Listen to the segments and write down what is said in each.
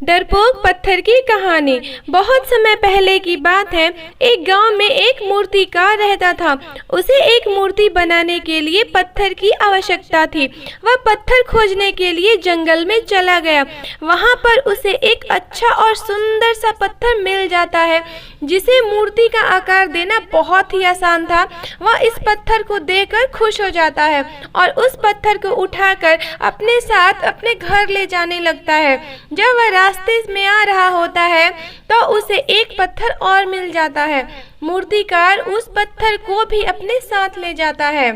डरपोक पत्थर की कहानी। बहुत समय पहले की बात है। एक गांव में एक मूर्तिकार रहता था। उसे एक मूर्ति बनाने के लिए पत्थर की आवश्यकता थी। वह पत्थर खोजने के लिए जंगल में चला गया। वहां पर उसे एक अच्छा और सुंदर सा पत्थर मिल जाता है जिसे मूर्ति का आकार देना बहुत ही आसान था। वह इस पत्थर को देखकर खुश हो जाता है और उस पत्थर को उठाकर अपने साथ अपने घर ले जाने लगता है। जब वह रास्ते में आ रहा होता है तो उसे एक पत्थर और मिल जाता है। मूर्तिकार उस पत्थर को भी अपने साथ ले जाता है।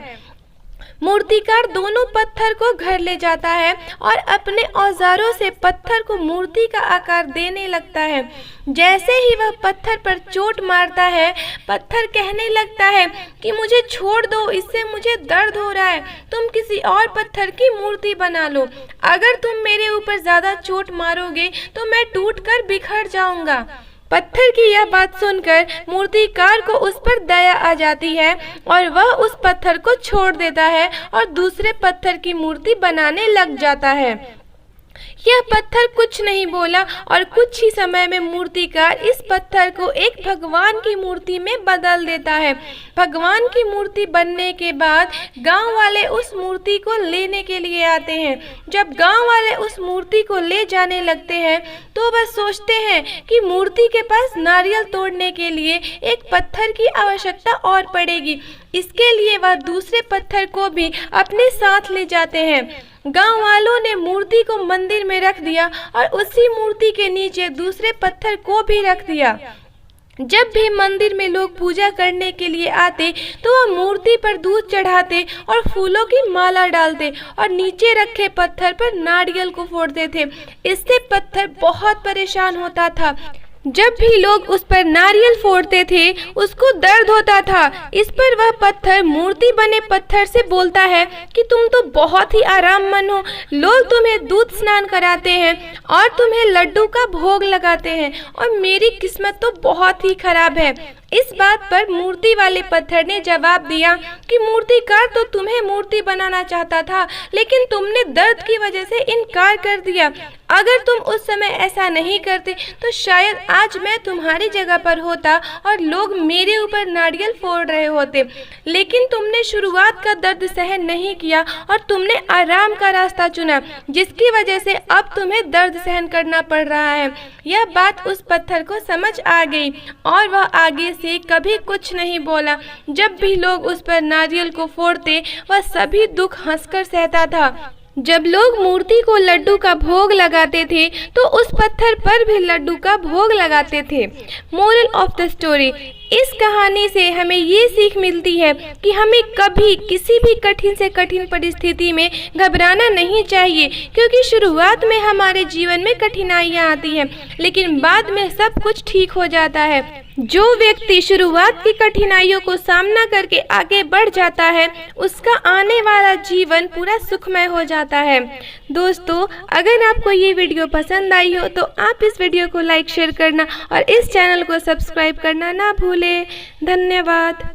मूर्तिकार दोनों पत्थर को घर ले जाता है और अपने औजारों से पत्थर को मूर्ति का आकार देने लगता है। जैसे ही वह पत्थर पर चोट मारता है, पत्थर कहने लगता है कि मुझे छोड़ दो, इससे मुझे दर्द हो रहा है। तुम किसी और पत्थर की मूर्ति बना लो। अगर तुम मेरे ऊपर ज्यादा चोट मारोगे तो मैं टूट कर बिखर जाऊंगा। पत्थर की यह बात सुनकर मूर्तिकार को उस पर दया आ जाती है और वह उस पत्थर को छोड़ देता है और दूसरे पत्थर की मूर्ति बनाने लग जाता है। यह पत्थर कुछ नहीं बोला और कुछ ही समय में मूर्तिकार इस पत्थर को एक भगवान की मूर्ति में बदल देता है। भगवान की मूर्ति बनने के बाद गांव वाले उस मूर्ति को लेने के लिए आते हैं। जब गांव वाले उस मूर्ति को ले जाने लगते हैं तो वह सोचते हैं कि मूर्ति के पास नारियल तोड़ने के लिए एक पत्थर की आवश्यकता और पड़ेगी। इसके लिए वह दूसरे पत्थर को भी अपने साथ ले जाते हैं। गांव वालों ने मूर्ति को मंदिर में रख दिया और उसी मूर्ति के नीचे दूसरे पत्थर को भी रख दिया। जब भी मंदिर में लोग पूजा करने के लिए आते तो वह मूर्ति पर दूध चढ़ाते और फूलों की माला डालते और नीचे रखे पत्थर पर नारियल को फोड़ते थे। इससे पत्थर बहुत परेशान होता था। जब भी लोग उस पर नारियल फोड़ते थे उसको दर्द होता था। इस पर वह पत्थर मूर्ति बने पत्थर से बोलता है कि तुम तो बहुत ही आराममंद हो। लोग तुम्हें दूध स्नान कराते हैं और तुम्हें लड्डू का भोग लगाते हैं और मेरी किस्मत तो बहुत ही खराब है। इस बात पर मूर्ति वाले पत्थर ने जवाब दिया कि मूर्तिकार तो तुम्हें मूर्ति बनाना चाहता था, लेकिन तुमने दर्द की वजह से इनकार कर दिया। अगर तुम उस समय ऐसा नहीं करते तो शायद आज मैं तुम्हारी जगह पर होता और लोग मेरे ऊपर नारियल फोड़ रहे होते। लेकिन तुमने शुरुआत का दर्द सहन नहीं किया और तुमने आराम का रास्ता चुना, जिसकी वजह से अब तुम्हें दर्द सहन करना पड़ रहा है। यह बात उस पत्थर को समझ आ गई और वह आगे से कभी कुछ नहीं बोला। जब भी लोग उस पर नारियल को फोड़ते वह सभी दुख हंसकर सहता था। जब लोग मूर्ति को लड्डू का भोग लगाते थे तो उस पत्थर पर भी लड्डू का भोग लगाते थे। मोरल ऑफ द स्टोरी, इस कहानी से हमें ये सीख मिलती है कि हमें कभी किसी भी कठिन से कठिन परिस्थिति में घबराना नहीं चाहिए, क्योंकि शुरुआत में हमारे जीवन में कठिनाइयाँ आती हैं लेकिन बाद में सब कुछ ठीक हो जाता है। जो व्यक्ति शुरुआत की कठिनाइयों को सामना करके आगे बढ़ जाता है उसका आने वाला जीवन पूरा सुखमय हो जाता है। दोस्तों, अगर आपको ये वीडियो पसंद आई हो तो आप इस वीडियो को लाइक शेयर करना और इस चैनल को सब्सक्राइब करना ना भूलें। धन्यवाद।